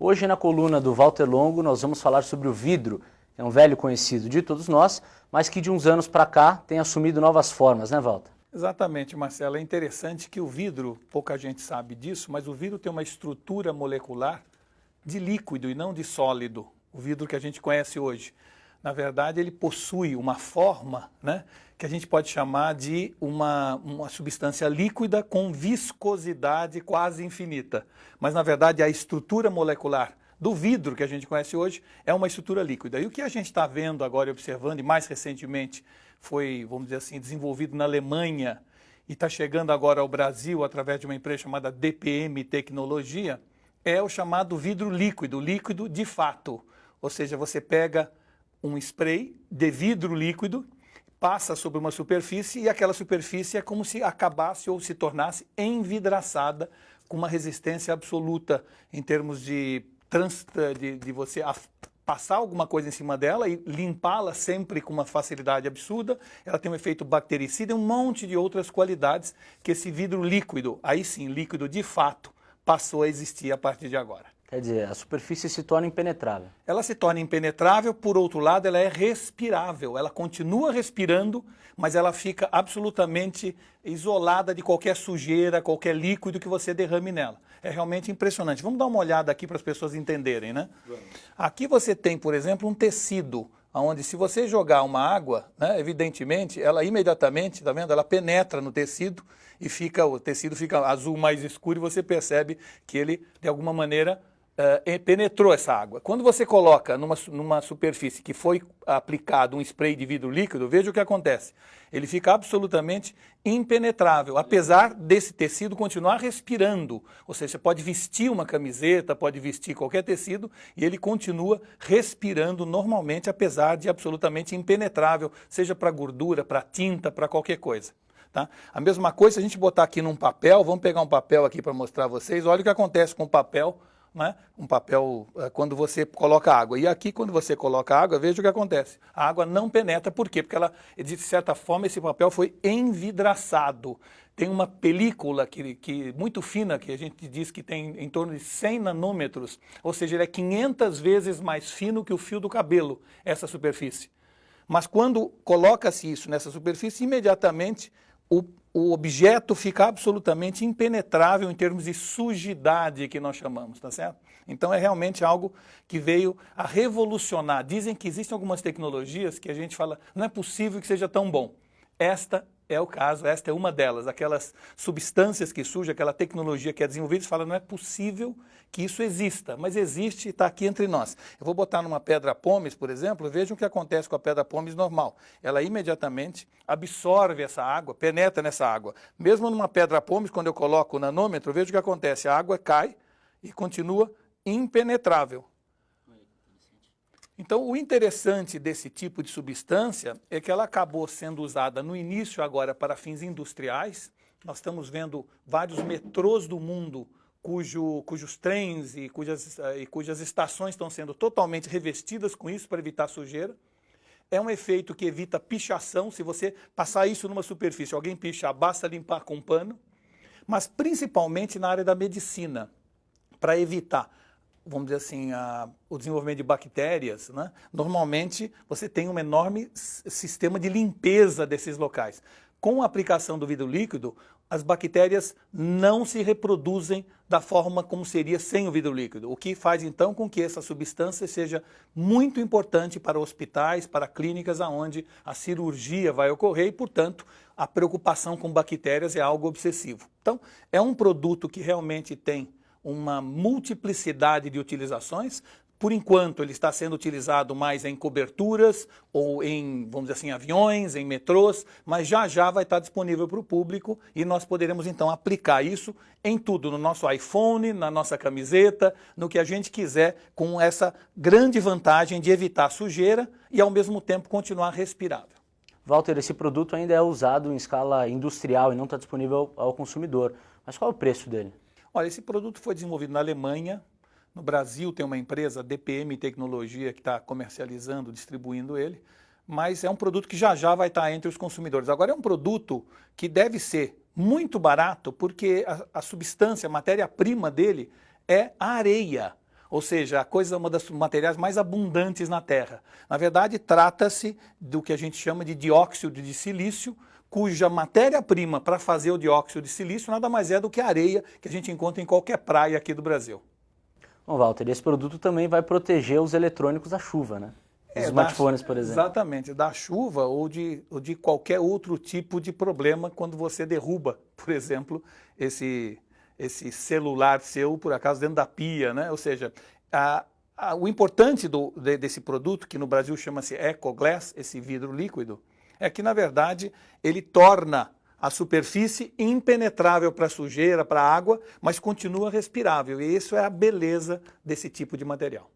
Hoje na coluna do Walter Longo nós vamos falar sobre o vidro, que é um velho conhecido de todos nós, mas que de uns anos para cá tem assumido novas formas, né, Walter? Exatamente, Marcelo. É interessante que o vidro, pouca gente sabe disso, mas o vidro tem uma estrutura molecular de líquido e não de sólido, o vidro que a gente conhece hoje. Na verdade, ele possui uma forma, né, que a gente pode chamar de uma substância líquida com viscosidade quase infinita. Mas, na verdade, a estrutura molecular do vidro que a gente conhece hoje é uma estrutura líquida. E o que a gente está vendo agora e observando, e mais recentemente foi, vamos dizer assim, desenvolvido na Alemanha e está chegando agora ao Brasil através de uma empresa chamada DPM Tecnologia, é o chamado vidro líquido, líquido de fato. Ou seja, você pega um spray de vidro líquido, passa sobre uma superfície e aquela superfície é como se acabasse ou se tornasse envidraçada com uma resistência absoluta em termos de você passar alguma coisa em cima dela e limpá-la sempre com uma facilidade absurda. Ela tem um efeito bactericida e um monte de outras qualidades que esse vidro líquido, aí sim, líquido de fato, passou a existir a partir de agora. Quer dizer, a superfície se torna impenetrável. Ela se torna impenetrável, por outro lado, ela é respirável. Ela continua respirando, mas ela fica absolutamente isolada de qualquer sujeira, qualquer líquido que você derrame nela. É realmente impressionante. Vamos dar uma olhada aqui para as pessoas entenderem, né? Aqui você tem, por exemplo, um tecido, onde se você jogar uma água, né, evidentemente, ela imediatamente, tá vendo? Ela penetra no tecido e o tecido fica azul mais escuro e você percebe que ele, de alguma maneira, penetrou essa água. Quando você coloca numa superfície que foi aplicado um spray de vidro líquido, veja o que acontece. Ele fica absolutamente impenetrável, apesar desse tecido continuar respirando. Ou seja, você pode vestir uma camiseta, pode vestir qualquer tecido e ele continua respirando normalmente, apesar de absolutamente impenetrável, seja para gordura, para tinta, para qualquer coisa. Tá? A mesma coisa, se a gente botar aqui num papel, vamos pegar um papel aqui para mostrar a vocês, olha o que acontece com o papel, né? Um papel quando você coloca água. E aqui, quando você coloca água, veja o que acontece. A água não penetra. Por quê? Porque de certa forma, esse papel foi envidraçado. Tem uma película muito fina, que a gente diz que tem em torno de 100 nanômetros, ou seja, ele é 500 vezes mais fino que o fio do cabelo, essa superfície. Mas quando coloca-se isso nessa superfície, imediatamente o objeto fica absolutamente impenetrável em termos de sujidade, que nós chamamos, tá certo? Então é realmente algo que veio a revolucionar. Dizem que existem algumas tecnologias que a gente fala, não é possível que seja tão bom. Esta é o caso, esta é uma delas. Aquelas substâncias que surgem, aquela tecnologia que é desenvolvida, você fala, não é possível que isso exista, mas existe e está aqui entre nós. Eu vou botar numa pedra pómez, por exemplo, vejam o que acontece com a pedra pómez normal. Ela imediatamente absorve essa água, penetra nessa água. Mesmo numa pedra pómez, quando eu coloco o nanômetro, veja o que acontece. A água cai e continua impenetrável. Então, o interessante desse tipo de substância é que ela acabou sendo usada no início agora para fins industriais. Nós estamos vendo vários metrôs do mundo cujos trens e cujas estações estão sendo totalmente revestidas com isso para evitar sujeira. É um efeito que evita pichação. Se você passar isso numa superfície, alguém pichar, basta limpar com um pano. Mas principalmente na área da medicina, para evitar, vamos dizer assim, o desenvolvimento de bactérias, né? Normalmente você tem um enorme sistema de limpeza desses locais. Com a aplicação do vidro líquido, as bactérias não se reproduzem da forma como seria sem o vidro líquido, o que faz então com que essa substância seja muito importante para hospitais, para clínicas onde a cirurgia vai ocorrer e, portanto, a preocupação com bactérias é algo obsessivo. Então, é um produto que realmente tem uma multiplicidade de utilizações. Por enquanto, ele está sendo utilizado mais em coberturas ou em, vamos dizer assim, aviões, em metrôs, mas já vai estar disponível para o público e nós poderemos, então, aplicar isso em tudo, no nosso iPhone, na nossa camiseta, no que a gente quiser, com essa grande vantagem de evitar sujeira e, ao mesmo tempo, continuar respirável. Walter, esse produto ainda é usado em escala industrial e não está disponível ao consumidor. Mas qual é o preço dele? Olha, esse produto foi desenvolvido na Alemanha. No Brasil tem uma empresa, DPM Tecnologia, que está comercializando, distribuindo ele, mas é um produto que já vai estar entre os consumidores. Agora é um produto que deve ser muito barato porque a substância, a matéria-prima dele é a areia. ou seja, a coisa, uma dos materiais mais abundantes na Terra. Na verdade, trata-se do que a gente chama de dióxido de silício, cuja matéria-prima para fazer o dióxido de silício nada mais é do que a areia que a gente encontra em qualquer praia aqui do Brasil. Bom, Walter, esse produto também vai proteger os eletrônicos da chuva, né? Os smartphones, por exemplo. Exatamente, da chuva ou de qualquer outro tipo de problema quando você derruba, por exemplo, esse celular seu, por acaso, dentro da pia, né? Ou seja, o importante desse produto, que no Brasil chama-se EcoGlass, esse vidro líquido, é que, na verdade, ele torna a superfície impenetrável para sujeira, para água, mas continua respirável. E isso é a beleza desse tipo de material.